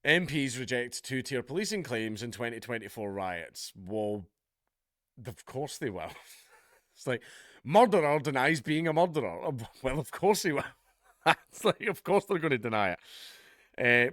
MPs reject two-tier policing claims in 2024 riots. Well, of course they will. It's like, murderer denies being a murderer. Well, of course he will. It's like, of course they're going to deny it.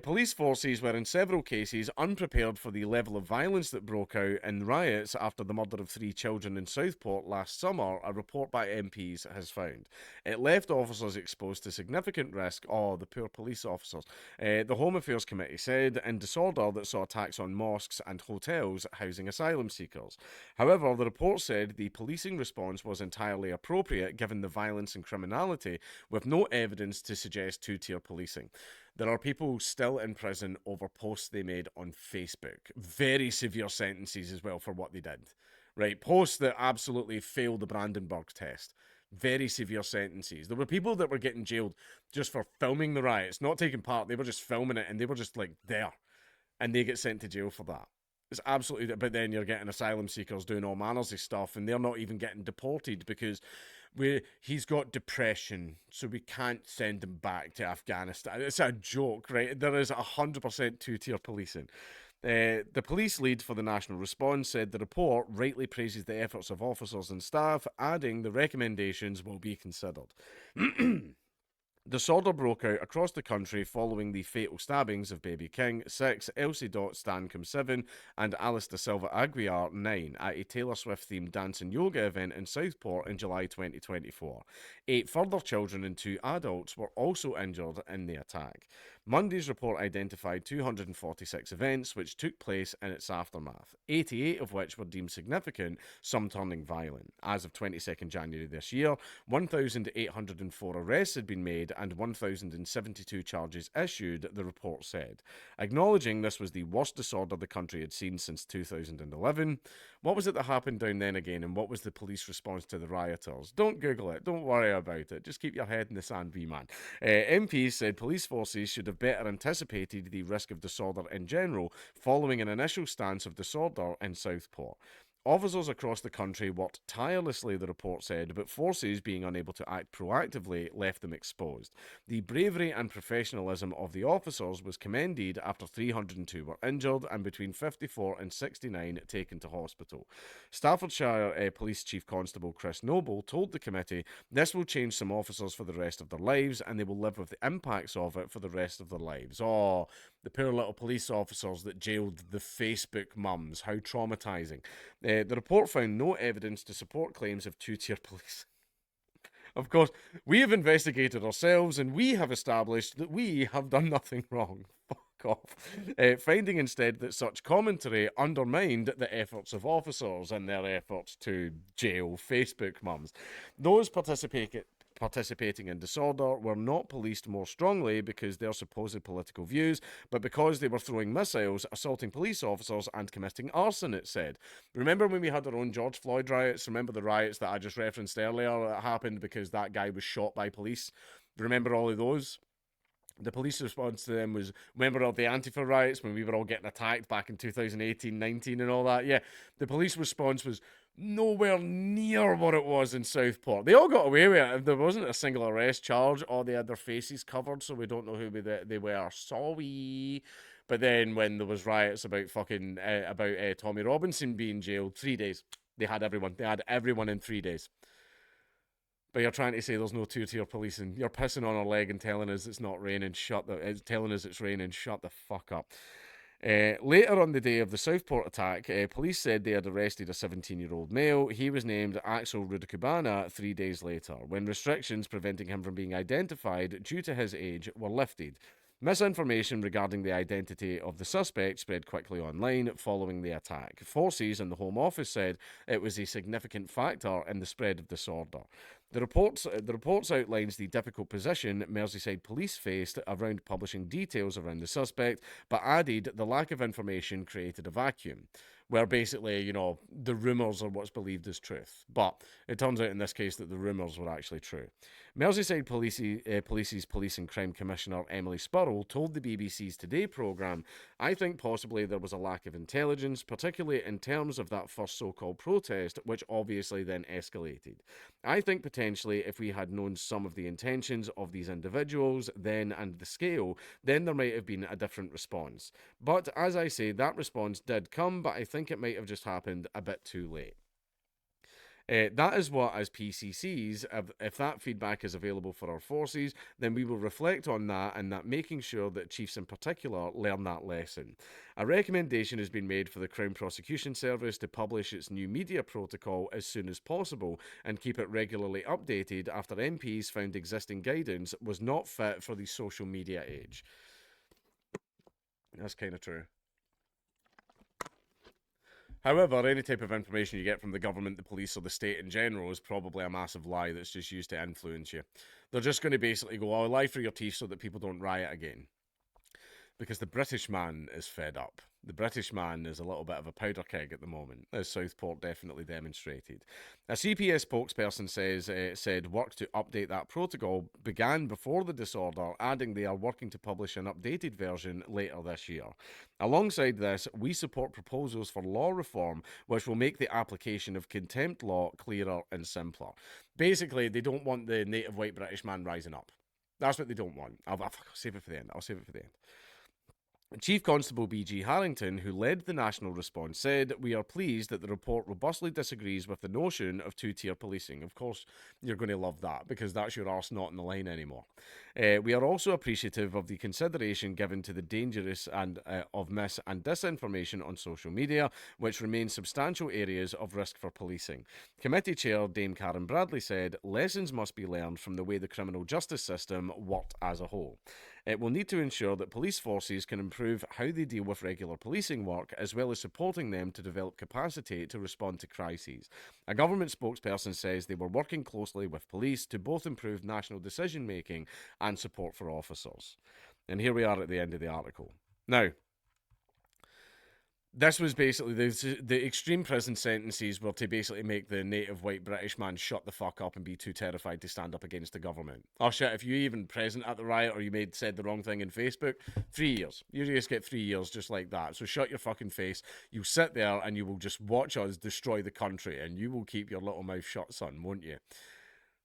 Police forces were in several cases unprepared for the level of violence that broke out in riots after the murder of 3 children in Southport last summer, a report by MPs has found. It left officers exposed to significant risk. Oh, the poor police officers. The Home Affairs Committee said in disorder that saw attacks on mosques and hotels housing asylum seekers. However, the report said the policing response was entirely appropriate given the violence and criminality, with no evidence to suggest two-tier policing. There are people still in prison over posts they made on Facebook. Very severe sentences as well for what they did. Right? Posts that absolutely failed the Brandenburg test. Very severe sentences. There were people that were getting jailed just for filming the riots, not taking part. They were just filming it and they were just like there. And they get sent to jail for that. It's absolutely. But then you're getting asylum seekers doing all manners of stuff and they're not even getting deported because he's got depression, so we can't send him back to Afghanistan. It's a joke, right? There is 100% two-tier policing. The police lead for the national response said the report rightly praises the efforts of officers and staff, adding the recommendations will be considered. Disorder broke out across the country following the fatal stabbings of Baby King, 6, Elsie Dot Stancombe, 7, and Alistair Silva Aguiar, 9, at a Taylor Swift themed dance and yoga event in Southport in July 2024. 8 further children and 2 adults were also injured in the attack. Monday's report identified 246 events which took place in its aftermath, 88 of which were deemed significant, some turning violent. As of 22nd January this year, 1,804 arrests had been made and 1,072 charges issued, the report said. Acknowledging this was the worst disorder the country had seen since 2011, what was it that happened down then again, and what was the police response to the rioters? Don't Google it. Don't worry about it. Just keep your head in the sand, wee man. MPs said police forces should have better anticipated the risk of disorder in general following an initial stance of disorder in Southport. Officers across the country worked tirelessly, the report said, but forces being unable to act proactively left them exposed. The bravery and professionalism of the officers was commended after 302 were injured and between 54 and 69 taken to hospital. Staffordshire Police Chief Constable Chris Noble told the committee this will change some officers for the rest of their lives and they will live with the impacts of it for the rest of their lives. Oh, the poor little police officers that jailed the Facebook mums. How traumatising. The report found no evidence to support claims of two-tier police. Of course, we have investigated ourselves and we have established that we have done nothing wrong. Fuck off. Finding instead that such commentary undermined the efforts of officers and their efforts to jail Facebook mums. Those participating in disorder were not policed more strongly because their supposed political views, but because they were throwing missiles, assaulting police officers, and committing arson, it said. Remember when we had our own George Floyd riots? Remember the riots that I just referenced earlier that happened because that guy was shot by police? Remember all of those? The police response to them was, remember all the Antifa riots when we were all getting attacked back in 2018-19 and all that? Yeah, the police response was nowhere near what it was in Southport. They all got away with it. There wasn't a single arrest charge. All they had their faces covered, so we don't know who they were. Sorry. But then when there was riots about Tommy Robinson being jailed, 3 days. They had everyone. They had everyone in 3 days. But you're trying to say there's no two-tier policing. You're pissing on our leg and telling us it's not raining. Telling us it's raining. Shut the fuck up. Later on the day of the Southport attack, police said they had arrested a 17-year-old male. He was named Axel Rudakubana 3 days later, when restrictions preventing him from being identified due to his age were lifted. Misinformation regarding the identity of the suspect spread quickly online following the attack. Forces in the Home Office said it was a significant factor in the spread of disorder. The reports outlines the difficult position Merseyside police faced around publishing details around the suspect, but added the lack of information created a vacuum, where basically, the rumours are what's believed as truth. But it turns out in this case that the rumours were actually true. Merseyside Police's Police and Crime Commissioner Emily Spurrell told the BBC's Today programme, I think possibly there was a lack of intelligence, particularly in terms of that first so-called protest, which obviously then escalated. I think potentially potentially, if we had known some of the intentions of these individuals then and the scale, then there might have been a different response. But as I say, that response did come, but I think it might have just happened a bit too late. That is what, as PCCs, if that feedback is available for our forces, then we will reflect on that and that making sure that chiefs in particular learn that lesson. A recommendation has been made for the Crown Prosecution Service to publish its new media protocol as soon as possible and keep it regularly updated after MPs found existing guidance was not fit for the social media age. That's kind of true. However, any type of information you get from the government, the police, or the state in general is probably a massive lie that's just used to influence you. They're just going to basically go, oh, lie for your teeth so that people don't riot again. Because the British man is fed up. The British man is a little bit of a powder keg at the moment, as Southport definitely demonstrated. A CPS spokesperson said work to update that protocol began before the disorder, adding they are working to publish an updated version later this year. Alongside this, we support proposals for law reform, which will make the application of contempt law clearer and simpler. Basically, they don't want the native white British man rising up. That's what they don't want. I'll save it for the end. I'll save it for the end. Chief Constable B.G. Harrington, who led the national response, said, "We are pleased that the report robustly disagrees with the notion of two-tier policing." Of course, you're going to love that, because that's your arse not in the line anymore. We are also appreciative of the consideration given to the dangerous and of mis- and disinformation on social media, which remain substantial areas of risk for policing. Committee Chair Dame Karen Bradley said, "Lessons must be learned from the way the criminal justice system worked as a whole. It will need to ensure that police forces can improve how they deal with regular policing work, as well as supporting them to develop capacity to respond to crises." A government spokesperson says they were working closely with police to both improve national decision making and support for officers. And here we are at the end of the article. Now, this was basically the extreme prison sentences were to basically make the native white British man shut the fuck up and be too terrified to stand up against the government. Oh shit, if you even present at the riot or you said the wrong thing in Facebook, 3 years. You just get 3 years just like that. So shut your fucking face. You sit there and you will just watch us destroy the country, and you will keep your little mouth shut, son, won't you?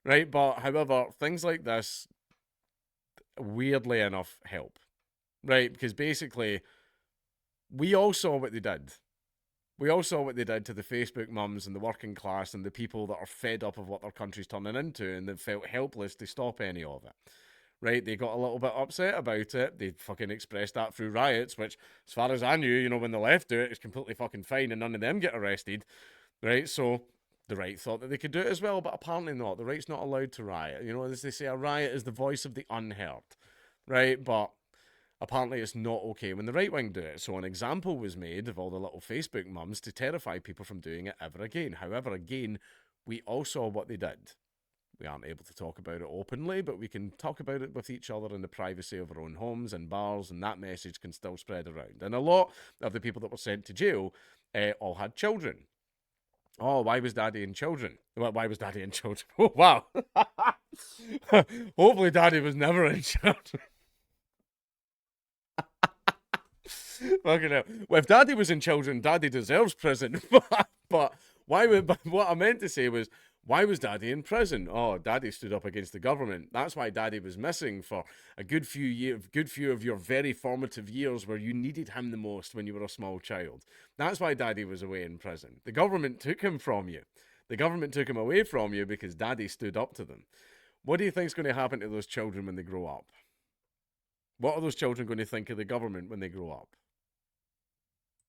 Right, but however, things like this, weirdly enough, help. Right, because basically, we all saw what they did. We all saw what they did to the Facebook mums and the working class and the people that are fed up of what their country's turning into, and they felt helpless to stop any of it. Right? They got a little bit upset about it. They fucking expressed that through riots, which, as far as I knew, when the left do it, it's completely fucking fine and none of them get arrested. Right? So the right thought that they could do it as well, but apparently not. The right's not allowed to riot. As they say, a riot is the voice of the unheard. Right? But apparently it's not okay when the right wing do it. So an example was made of all the little Facebook mums to terrify people from doing it ever again. However, again, we all saw what they did. We aren't able to talk about it openly, but we can talk about it with each other in the privacy of our own homes and bars, and that message can still spread around. And a lot of the people that were sent to jail all had children. Oh, why was Daddy in children? Why was Daddy in children? Oh, wow. Hopefully Daddy was never in children. Fucking hell. Well, if Daddy was in children, Daddy deserves prison. But what I meant to say was, why was Daddy in prison? Oh, Daddy stood up against the government. That's why Daddy was missing for a good few of your very formative years where you needed him the most when you were a small child. That's why Daddy was away in prison. The government took him from you. The government took him away from you because Daddy stood up to them. What do you think is going to happen to those children when they grow up? What are those children going to think of the government when they grow up?